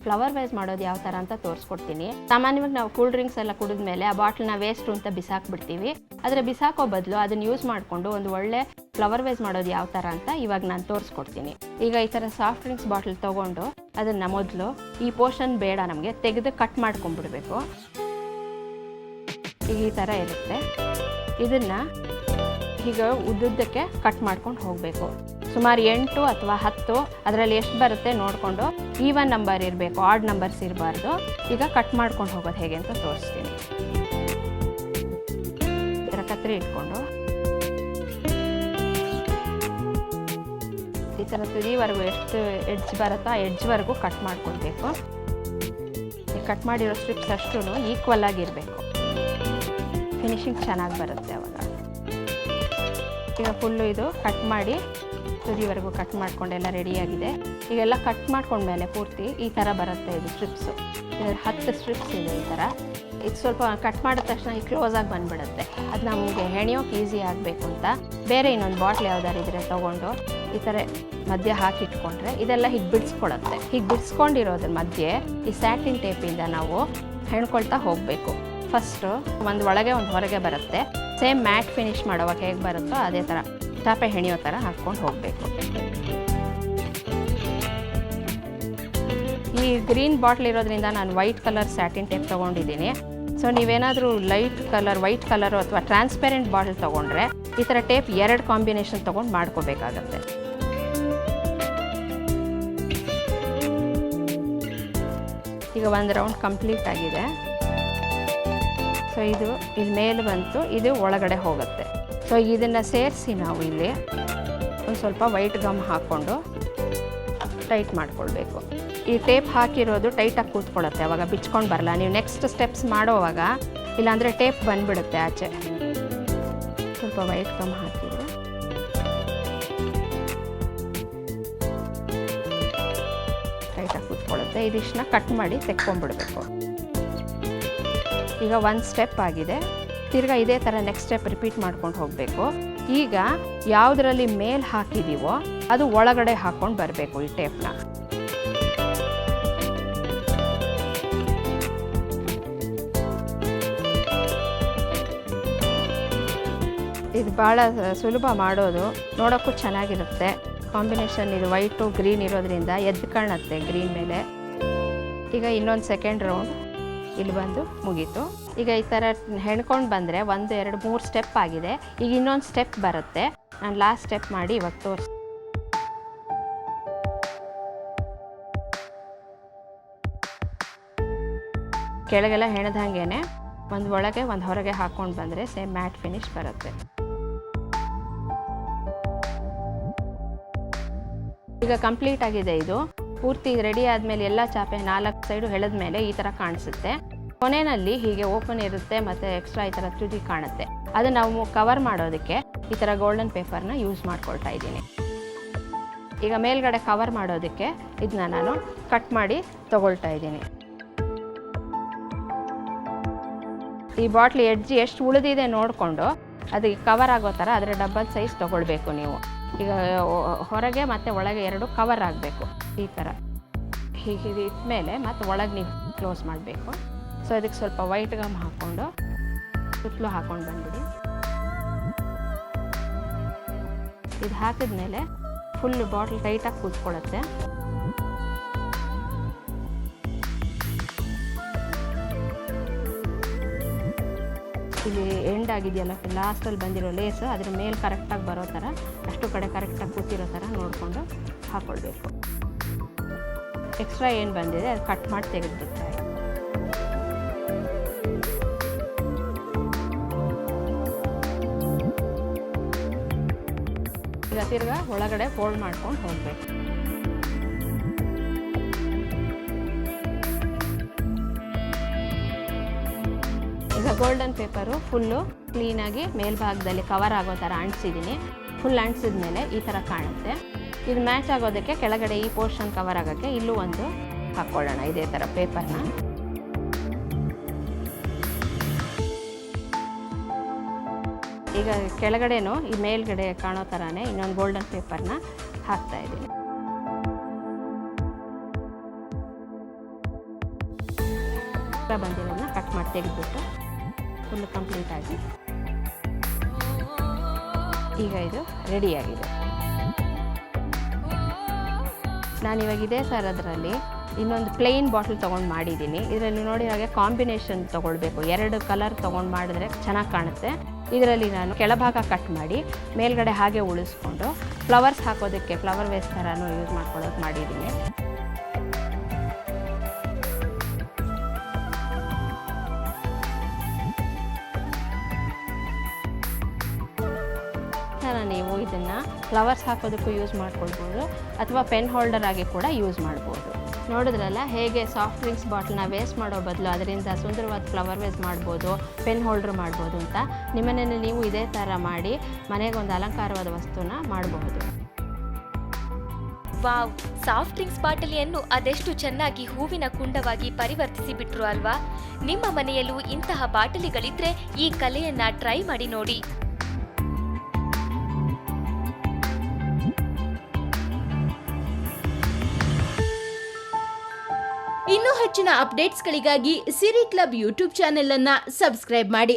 Flower ways ಮಾಡೋದು ಯಾವ ಥರ ಅಂತ ತೋರಿಸ್ಕೊಡ್ತೀನಿ. ಸಾಮಾನ್ಯವಾಗಿ ನಾವು ಕೂಲ್ ಡ್ರಿಂಕ್ಸ್ ಎಲ್ಲ ಕುಡಿದ್ಮೇಲೆ ಆ ಬಾಟ್ಲನ್ನ ವೇಸ್ಟು ಅಂತ ಬಿಸಾಕ್ಬಿಡ್ತೀವಿ. ಆದರೆ ಬಿಸಾಕೋ ಬದಲು ಅದನ್ನು ಯೂಸ್ ಮಾಡಿಕೊಂಡು ಒಂದು ಒಳ್ಳೆ ಫ್ಲವರ್ ವೇಸ್ ಮಾಡೋದು ಯಾವ ಥರ ಅಂತ ಇವಾಗ ನಾನು ತೋರಿಸ್ಕೊಡ್ತೀನಿ. ಈಗ ಈ ಥರ ಸಾಫ್ಟ್ ಡ್ರಿಂಕ್ಸ್ ಬಾಟ್ಲ್ ತೊಗೊಂಡು ಅದನ್ನು ಮೊದಲು ಈ ಪೋರ್ಷನ್ ಬೇಡ ನಮಗೆ ತೆಗೆದು ಕಟ್ ಮಾಡ್ಕೊಂಡ್ಬಿಡ್ಬೇಕು. ಈಗ ಈ ಥರ ಇರುತ್ತೆ. ಇದನ್ನು ಈಗ ಉದ್ದುದ್ದಕ್ಕೆ ಕಟ್ ಮಾಡ್ಕೊಂಡು ಹೋಗಬೇಕು. ಸುಮಾರು 8 ಅಥವಾ 10 ಅದರಲ್ಲಿ ಎಷ್ಟು ಬರುತ್ತೆ ನೋಡಿಕೊಂಡು ಈವನ್ ನಂಬರ್ ಇರಬೇಕು, ಆಡ್ ನಂಬರ್ಸ್ ಇರಬಾರ್ದು. ಈಗ ಕಟ್ ಮಾಡ್ಕೊಂಡು ಹೋಗೋದು ಹೇಗೆ ಅಂತ ತೋರಿಸ್ತೀನಿ. ಈ ಥರ ಕತ್ತರಿ ಇಟ್ಕೊಂಡು ಈ ಥರ ತುದಿವರೆಗೂ ಎಷ್ಟು ಎಡ್ಜ್ ಬರುತ್ತೋ ಆ ಎಡ್ಜ್ವರೆಗೂ ಕಟ್ ಮಾಡ್ಕೊಳ್ಬೇಕು. ಈ ಕಟ್ ಮಾಡಿರೋ ಸ್ಟ್ರಿಪ್ಸ್ ಅಷ್ಟೂ ಈಕ್ವಲ್ ಆಗಿರಬೇಕು. ಫಿನಿಶಿಂಗ್ ಚೆನ್ನಾಗಿ ಬರುತ್ತೆ ಅವಾಗ. ಈಗ ಫುಲ್ಲು ಇದು ಕಟ್ ಮಾಡಿ ತುದಿವರೆಗೂ ಕಟ್ ಮಾಡ್ಕೊಂಡೆಲ್ಲ ರೆಡಿಯಾಗಿದೆ. ಈಗೆಲ್ಲ ಕಟ್ ಮಾಡ್ಕೊಂಡ್ಮೇಲೆ ಪೂರ್ತಿ ಈ ಥರ ಬರುತ್ತೆ. ಇದು ಸ್ಟ್ರಿಪ್ಸು 10 ಸ್ಟ್ರಿಪ್ಸ್ ಇದೆ ಈ ಥರ. ಇದು ಸ್ವಲ್ಪ ಕಟ್ ಮಾಡಿದ ತಕ್ಷಣ ಈ ಕ್ಲೋಸಾಗಿ ಬಂದುಬಿಡುತ್ತೆ. ಅದು ನಮಗೆ ಹೆಣಿಯೋಕೆ ಈಸಿ ಆಗಬೇಕು ಅಂತ ಬೇರೆ ಇನ್ನೊಂದು ಬಾಟ್ಲ್ ಯಾವ್ದಾರು ಇದ್ದರೆ ತೊಗೊಂಡು ಈ ಥರ ಮಧ್ಯೆ ಹಾಕಿಟ್ಕೊಂಡ್ರೆ ಇದೆಲ್ಲ ಹೀಗೆ ಬಿಡಿಸ್ಕೊಳುತ್ತೆ. ಹೀಗೆ ಬಿಡಿಸ್ಕೊಂಡಿರೋದ್ರ ಮಧ್ಯೆ ಈ ಸ್ಯಾಟಿನ್ ಟೇಪಿಂದ ನಾವು ಹೆಣ್ಕೊಳ್ತಾ ಹೋಗಬೇಕು. ಫಸ್ಟು ಒಂದು ಒಳಗೆ ಒಂದು ಹೊರಗೆ ಬರುತ್ತೆ. ಸೇಮ್ ಮ್ಯಾಟ್ ಫಿನಿಶ್ ಮಾಡೋವಾಗ ಹೇಗೆ ಬರುತ್ತೋ ಅದೇ ಥರ ಚಾಪೆ ಹೆಣಿಯೋ ಥರ ಹಾಕ್ಕೊಂಡು ಹೋಗಬೇಕು. ಈ ಗ್ರೀನ್ ಬಾಟ್ಲ್ ಇರೋದ್ರಿಂದ ನಾನು ವೈಟ್ ಕಲರ್ ಸ್ಯಾಟಿನ್ ಟೇಪ್ ತೊಗೊಂಡಿದ್ದೀನಿ. ಸೊ ನೀವೇನಾದರೂ ಲೈಟ್ ಕಲರ್ ವೈಟ್ ಕಲರು ಅಥವಾ ಟ್ರಾನ್ಸ್ಪೆರೆಂಟ್ ಬಾಟ್ಲ್ ತೊಗೊಂಡ್ರೆ ಈ ಥರ ಟೇಪ್ 2 ಕಾಂಬಿನೇಷನ್ ತೊಗೊಂಡು ಮಾಡ್ಕೋಬೇಕಾಗತ್ತೆ. ಈಗ ಒಂದು ರೌಂಡ್ ಕಂಪ್ಲೀಟ್ ಆಗಿದೆ. ಸೊ ಇದು ಇಲ್ಲಿ ಮೇಲೆ ಬಂತು, ಇದು ಒಳಗಡೆ ಹೋಗುತ್ತೆ. ಸೊ ಇದನ್ನು ಸೇರಿಸಿ ನಾವು ಇಲ್ಲಿ ಒಂದು ಸ್ವಲ್ಪ ವೈಟ್ ಗಮ್ ಹಾಕ್ಕೊಂಡು ಟೈಟ್ ಮಾಡ್ಕೊಳ್ಬೇಕು. ಈ ಟೇಪ್ ಹಾಕಿರೋದು ಟೈಟಾಗಿ ಕೂತ್ಕೊಳ್ಳುತ್ತೆ, ಅವಾಗ ಬಿಚ್ಕೊಂಡು ಬರಲ್ಲ. ನೀವು ನೆಕ್ಸ್ಟ್ ಸ್ಟೆಪ್ಸ್ ಮಾಡೋವಾಗ ಇಲ್ಲಾಂದರೆ ಟೇಪ್ ಬಂದುಬಿಡುತ್ತೆ ಆಚೆ. ಸ್ವಲ್ಪ ವೈಟ್ ಗಮ್ ಹಾಕಿದ್ರೆ ಟೈಟಾಗಿ ಕೂತ್ಕೊಳ್ಳುತ್ತೆ. ಇದಿಷ್ಟನ್ನ ಕಟ್ ಮಾಡಿ ತೆಕ್ಕೊಂಡ್ಬಿಡ್ಬೇಕು. ಈಗ ಒಂದು ಸ್ಟೆಪ್ ಆಗಿದೆ. ತಿರ್ಗಾ ಇದೇ ಥರ ನೆಕ್ಸ್ಟ್ ಸ್ಟೆಪ್ ರಿಪೀಟ್ ಮಾಡ್ಕೊಂಡು ಹೋಗಬೇಕು. ಈಗ ಯಾವುದರಲ್ಲಿ ಮೇಲೆ ಹಾಕಿದ್ದೀವೋ ಅದು ಒಳಗಡೆ ಹಾಕ್ಕೊಂಡು ಬರಬೇಕು ಈ ಟೇಪ್ನ. ಇದು ಭಾಳ ಸುಲಭ ಮಾಡೋದು, ನೋಡೋಕ್ಕೂ ಚೆನ್ನಾಗಿರುತ್ತೆ. ಕಾಂಬಿನೇಷನ್ ಇದು ವೈಟು ಗ್ರೀನ್ ಇರೋದ್ರಿಂದ ಎದ್ದು ಕಾಣುತ್ತೆ ಗ್ರೀನ್ ಮೇಲೆ. ಈಗ ಇನ್ನೊಂದು ಸೆಕೆಂಡ್ ರೌಂಡ್ ಇಲ್ಲಿ ಬಂದು ಮುಗೀತು. ಈಗ ಈ ಥರ ಹೆಣ್ಕೊಂಡು ಬಂದರೆ 1, 2, 3 ಸ್ಟೆಪ್ ಆಗಿದೆ. ಈಗ ಇನ್ನೊಂದು ಸ್ಟೆಪ್ ಬರುತ್ತೆ. ನಾನು ಲಾಸ್ಟ್ ಸ್ಟೆಪ್ ಮಾಡಿ ಇವಾಗ ತೋರಿಸ್ತೀನಿ. ಕೆಳಗೆಲ್ಲ ಹೆಣ್ದಂಗೆ ಒಂದು ಒಳಗೆ ಒಂದು ಹೊರಗೆ ಹಾಕ್ಕೊಂಡು ಬಂದರೆ ಸೇಮ್ ಮ್ಯಾಟ್ ಫಿನಿಶ್ ಬರುತ್ತೆ. ಈಗ ಕಂಪ್ಲೀಟ್ ಆಗಿದೆ. ಇದು ಪೂರ್ತಿ ರೆಡಿ ಆದಮೇಲೆ ಎಲ್ಲ ಚಾಪೆ 4 ಸೈಡು ಎಳೆದ ಮೇಲೆ ಈ ಥರ ಕಾಣಿಸುತ್ತೆ. ಕೊನೆಯಲ್ಲಿ ಹೀಗೆ ಓಪನ್ ಇರುತ್ತೆ ಮತ್ತು ಎಕ್ಸ್ಟ್ರಾ ಈ ಥರ ತುದಿ ಕಾಣುತ್ತೆ. ಅದು ನಾವು ಕವರ್ ಮಾಡೋದಕ್ಕೆ ಈ ಥರ ಗೋಲ್ಡನ್ ಪೇಪರ್ನ ಯೂಸ್ ಮಾಡ್ಕೊಳ್ತಾ ಇದ್ದೀನಿ. ಈಗ ಮೇಲ್ಗಡೆ ಕವರ್ ಮಾಡೋದಕ್ಕೆ ಇದನ್ನ ನಾನು ಕಟ್ ಮಾಡಿ ತಗೊಳ್ತಾ ಇದ್ದೀನಿ. ಈ ಬಾಟ್ಲಿ ಎಡ್ಜಿ ಎಷ್ಟು ಉಳಿದಿದೆ ನೋಡಿಕೊಂಡು ಅದಕ್ಕೆ ಕವರ್ ಆಗೋ ಥರ ಅದರ ಡಬಲ್ ಸೈಜ್ ತೊಗೊಳ್ಬೇಕು ನೀವು. ಈಗ ಹೊರಗೆ ಮತ್ತು ಒಳಗೆ 2 ಕವರ್ ಆಗಬೇಕು. ಈ ಥರ ಹೀಗೆ ಇಟ್ಮೇಲೆ ಮತ್ತು ಒಳಗೆ ನೀವು ಕ್ಲೋಸ್ ಮಾಡಬೇಕು. ಸೊ ಅದಕ್ಕೆ ಸ್ವಲ್ಪ ವೈಟ್ ಗಮ್ ಹಾಕ್ಕೊಂಡು ಸುತ್ತಲೂ ಹಾಕ್ಕೊಂಡು ಬಂದ್ಬಿಡಿ. ಇದು ಹಾಕಿದ್ಮೇಲೆ ಫುಲ್ ಬಾಟ್ಲ್ ಟೈಟಾಗಿ ಕೂತ್ಕೊಳ್ಳುತ್ತೆ. ಇಲ್ಲಿ ಎಂಡ್ ಆಗಿದೆಯಲ್ಲ ಲಾಸ್ಟಲ್ಲಿ ಬಂದಿರೋ ಲೇಸ್ ಅದ್ರ ಮೇಲೆ ಕರೆಕ್ಟಾಗಿ ಬರೋ ಥರ ಅಷ್ಟು ಕಡೆ ಕರೆಕ್ಟಾಗಿ ಕೂತಿರೋ ಥರ ನೋಡಿಕೊಂಡು ಹಾಕ್ಕೊಳ್ಬೇಕು. ಎಕ್ಸ್ಟ್ರಾ ಏನು ಬಂದಿದೆ ಅದು ಕಟ್ ಮಾಡಿ ತೆಗೆದುಬಿಡ್ತಾರೆ. ಈಗ ತಿರ್ಗಾ ಒಳಗಡೆ ಫೋಲ್ಡ್ ಮಾಡ್ಕೊಂಡು ಹೋಗಬೇಕು. ಈಗ ಗೋಲ್ಡನ್ ಪೇಪರು ಫುಲ್ಲು ಕ್ಲೀನಾಗಿ ಮೇಲ್ಭಾಗದಲ್ಲಿ ಕವರ್ ಆಗೋ ಥರ ಅಂಟಿಸಿದ್ದೀನಿ. ಫುಲ್ ಅಂಟಿಸಿದ್ಮೇಲೆ ಈ ಥರ ಕಾಣುತ್ತೆ. ಇದು ಮ್ಯಾಚ್ ಆಗೋದಕ್ಕೆ ಕೆಳಗಡೆ ಈ ಪೋರ್ಷನ್ ಕವರ್ ಆಗೋಕ್ಕೆ ಇಲ್ಲೂ ಒಂದು ಹಾಕ್ಕೊಳ್ಳೋಣ ಇದೇ ಥರ ಪೇಪರ್ನ. ಈಗ ಕೆಳಗಡೆನೂ ಈ ಮೇಲ್ಗಡೆ ಕಾಣೋ ಥರನೇ ಇನ್ನೊಂದು ಗೋಲ್ಡನ್ ಪೇಪರ್ನ ಹಾಕ್ತಾ ಇದ್ದೀನಿ. ಬಂದಿರೋದನ್ನ ಕಟ್ ಮಾಡಿ ತೆಗೆದ್ಬಿಟ್ಟು ಫುಲ್ ಕಂಪ್ಲೀಟ್ ಆಗಿ ಈಗ ಇದು ರೆಡಿಯಾಗಿದೆ. ನಾನಿವಾಗ ಇದೇ ಅದರಲ್ಲಿ ಇನ್ನೊಂದು ಪ್ಲೇನ್ ಬಾಟಲ್ ತೊಗೊಂಡು ಮಾಡಿದ್ದೀನಿ. ಇದರಲ್ಲಿ ನೋಡಿ ಹಾಗೆ ಕಾಂಬಿನೇಷನ್ ತೊಗೊಳ್ಬೇಕು, 2 ಕಲರ್ ತೊಗೊಂಡು ಮಾಡಿದ್ರೆ ಚೆನ್ನಾಗಿ ಕಾಣುತ್ತೆ. ಇದರಲ್ಲಿ ನಾನು ಕೆಳಭಾಗ ಕಟ್ ಮಾಡಿ ಮೇಲ್ಗಡೆ ಹಾಗೆ ಉಳಿಸ್ಕೊಂಡು ಫ್ಲವರ್ಸ್ ಹಾಕೋದಕ್ಕೆ ಫ್ಲವರ್ ವೇಸ್ ಥರನೂ ಯೂಸ್ ಮಾಡ್ಕೊಳ್ಳೋಕೆ ಮಾಡಿದ್ದೀನಿ. ನೀವು ಇದನ್ನು ಫ್ಲವರ್ಸ್ ಹಾಕೋದಕ್ಕೂ ಯೂಸ್ ಮಾಡ್ಕೊಳ್ಬೋದು ಅಥವಾ ಪೆನ್ ಹೋಲ್ಡರ್ ಆಗಿ ಕೂಡ ಯೂಸ್ ಮಾಡ್ಬೋದು. ನೋಡಿದ್ರಲ್ಲ ಹೇಗೆ ಸಾಫ್ಟ್ ಡ್ರಿಂಕ್ಸ್ ಬಾಟ್ಲನ್ನ ವೇಸ್ಟ್ ಮಾಡೋ ಬದಲು ಅದರಿಂದ ಸುಂದರವಾದ ಫ್ಲವರ್ ವೇಸ್ ಮಾಡ್ಬೋದು, ಪೆನ್ ಹೋಲ್ಡರ್ ಮಾಡ್ಬೋದು ಅಂತ. ನಿಮ್ಮನೇಲಿ ನೀವು ಇದೇ ಥರ ಮಾಡಿ ಮನೆಗೊಂದು ಅಲಂಕಾರವಾದ ವಸ್ತುನ ಮಾಡಬಹುದು. ವಾವ್, ಸಾಫ್ಟ್ ಡ್ರಿಂಕ್ಸ್ ಬಾಟಲಿಯನ್ನು ಅದೆಷ್ಟು ಚೆನ್ನಾಗಿ ಹೂವಿನ ಕುಂಡವಾಗಿ ಪರಿವರ್ತಿಸಿ ಬಿಟ್ರು ಅಲ್ವಾ? ನಿಮ್ಮ ಮನೆಯಲ್ಲೂ ಇಂತಹ ಬಾಟಲಿಗಳಿದ್ರೆ ಈ ಕಲೆಯನ್ನ ಟ್ರೈ ಮಾಡಿ ನೋಡಿ. ಇನ್ನೂ ಹೆಚ್ಚಿನ ಅಪ್ಡೇಟ್ಸ್ಗಳಿಗಾಗಿ ಸಿರಿ ಕ್ಲಬ್ ಯೂಟ್ಯೂಬ್ ಚಾನೆಲ್ ಅನ್ನು ಸಬ್ಸ್ಕ್ರೈಬ್ ಮಾಡಿ.